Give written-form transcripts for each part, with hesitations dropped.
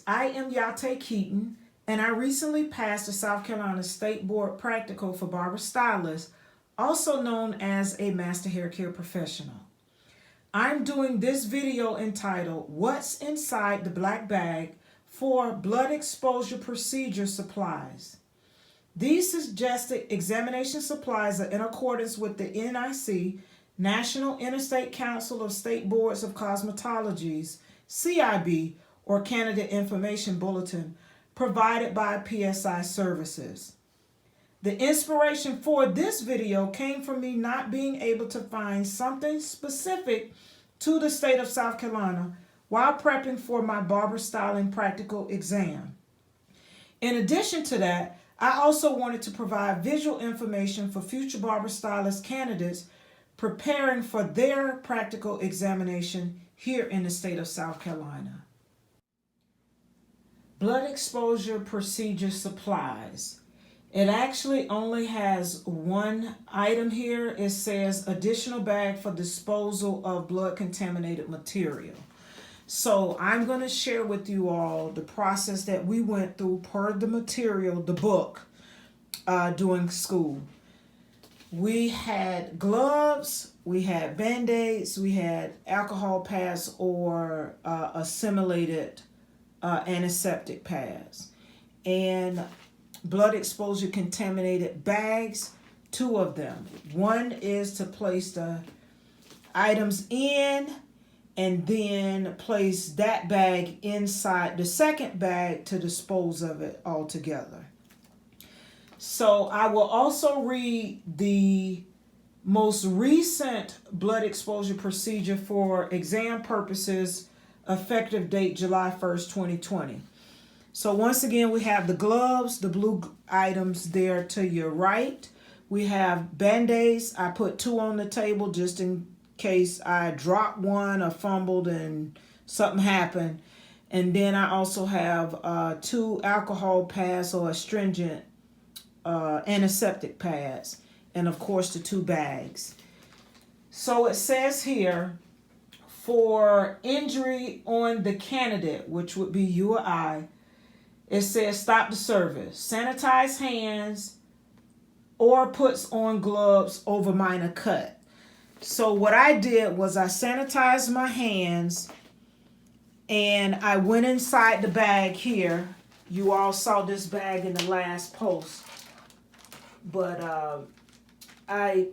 I am Yate Keaton, and I recently passed the South Carolina State Board Practical for Barber Stylist, also known as a Master Hair Care Professional. I'm doing this video entitled, What's Inside the Black Bag for Blood Exposure Procedure Supplies. These suggested examination supplies are in accordance with the NIC, National Interstate Council of State Boards of Cosmetology's CIB, or Candidate Information Bulletin, provided by PSI Services. The inspiration for this video came from me not being able to find something specific to the state of South Carolina while prepping for my barber styling practical exam. In addition to that, I also wanted to provide visual information for future barber stylist candidates preparing for their practical examination here in the state of South Carolina. Blood exposure procedure supplies. It actually only has one item here. It says additional bag for disposal of blood contaminated material. So I'm going to share with you all the process that we went through per the material, the book, during school. We had gloves, we had Band-Aids, we had alcohol pads or assimilated antiseptic pads, and blood exposure contaminated bags, 2 of them. One is to place the items in and then place that bag inside the second bag to dispose of it altogether. So I will also read the most recent blood exposure procedure for exam purposes, effective date July 1st, 2020. So once again, we have the gloves, the blue items there to your right. We have Band-Aids. I put 2 on the table just in case I dropped one or fumbled and something happened. And then I also have 2 alcohol pads or astringent antiseptic pads. And of course the 2 bags. So it says here, for injury on the candidate, which would be you or I, it says stop the service, sanitize hands, or puts on gloves over minor cut. So what I did was I sanitized my hands and I went inside the bag here. You all saw this bag in the last post. But I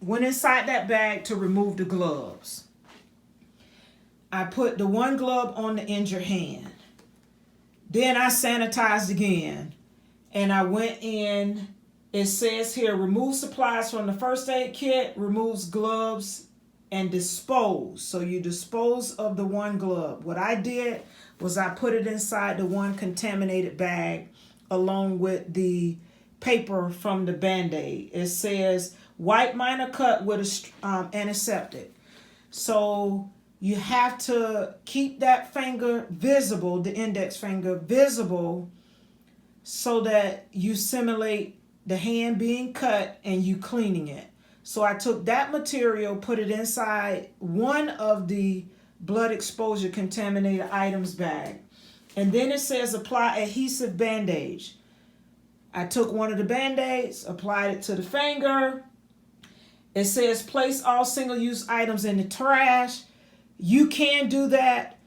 went inside that bag to remove the gloves. I put the one glove on the injured hand. Then I sanitized again. And I went in. It says here, remove supplies from the first aid kit, removes gloves, and dispose. So you dispose of the one glove. What I did was I put it inside the one contaminated bag along with the paper from the Band-Aid. It says wipe minor cut with antiseptic. So you have to keep that finger visible, the index finger visible, so that you simulate the hand being cut and you cleaning it. So I took that material, put it inside one of the blood exposure contaminated items bag. And then it says apply adhesive bandage. I took one of the Band-Aids, applied it to the finger. It says place all single-use items in the trash. You can do that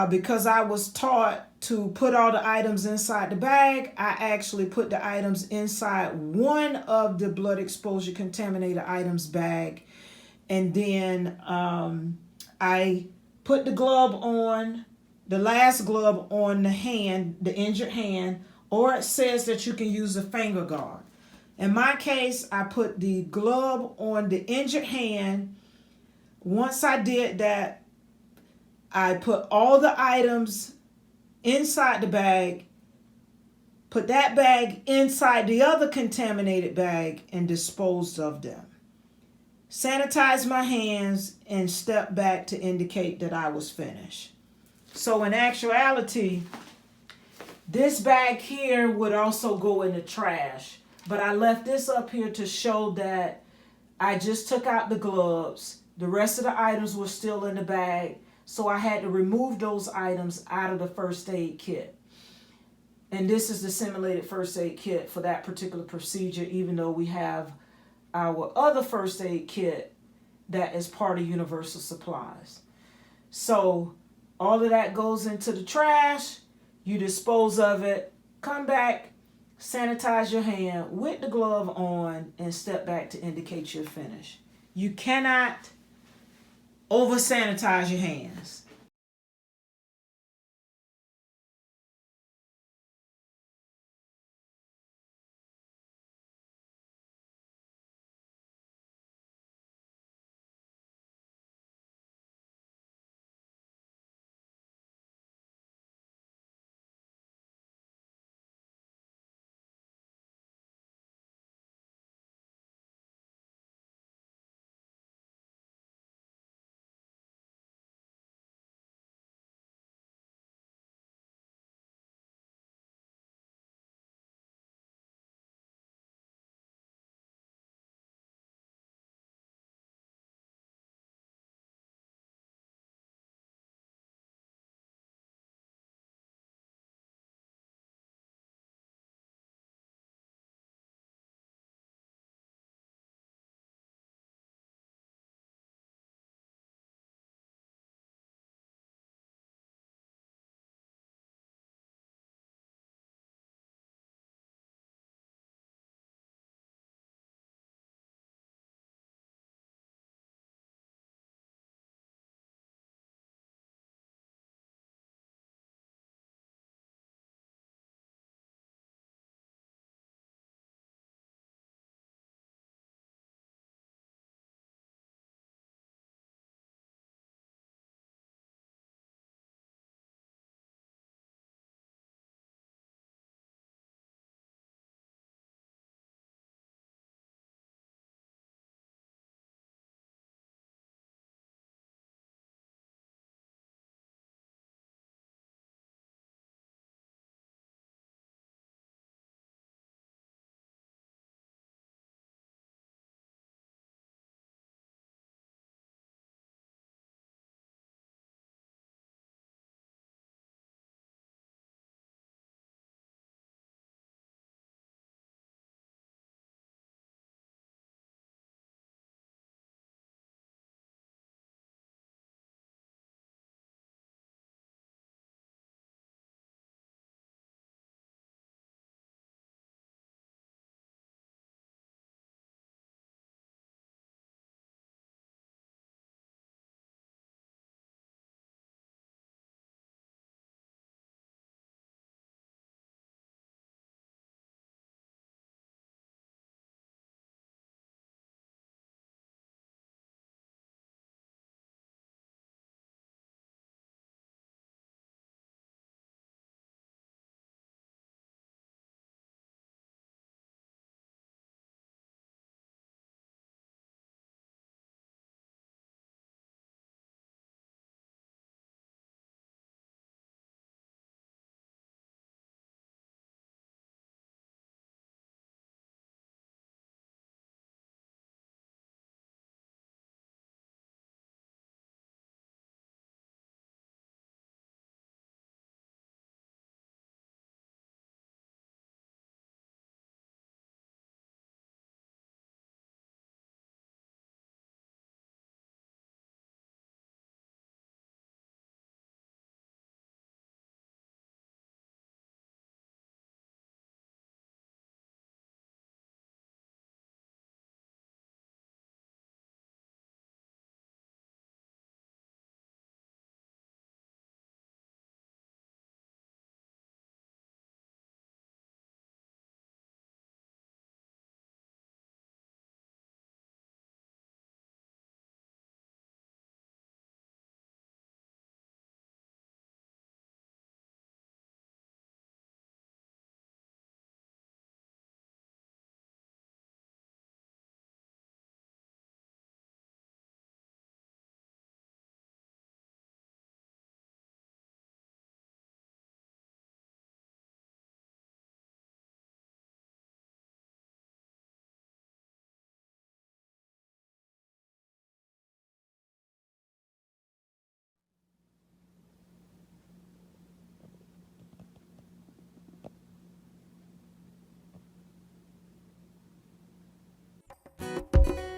because I was taught to put all the items inside the bag. I actually put the items inside one of the blood exposure contaminated items bag. And then I put the glove on, the last glove on the hand, the injured hand, or it says that you can use a finger guard. In my case, I put the glove on the injured hand. Once I did that, I put all the items inside the bag, put that bag inside the other contaminated bag, and disposed of them. Sanitized my hands and stepped back to indicate that I was finished. So in actuality, this bag here would also go in the trash, but I left this up here to show that I just took out the gloves. The rest of the items were still in the bag. So I had to remove those items out of the first aid kit. And this is the simulated first aid kit for that particular procedure, even though we have our other first aid kit that is part of universal supplies. So all of that goes into the trash. You dispose of it, come back, sanitize your hand with the glove on, and step back to indicate your finish. You cannot over sanitize your hands.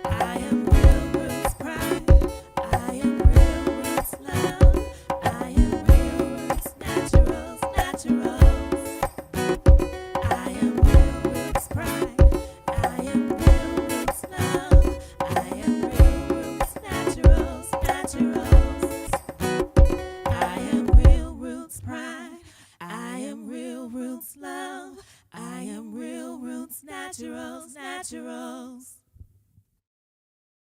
I am real.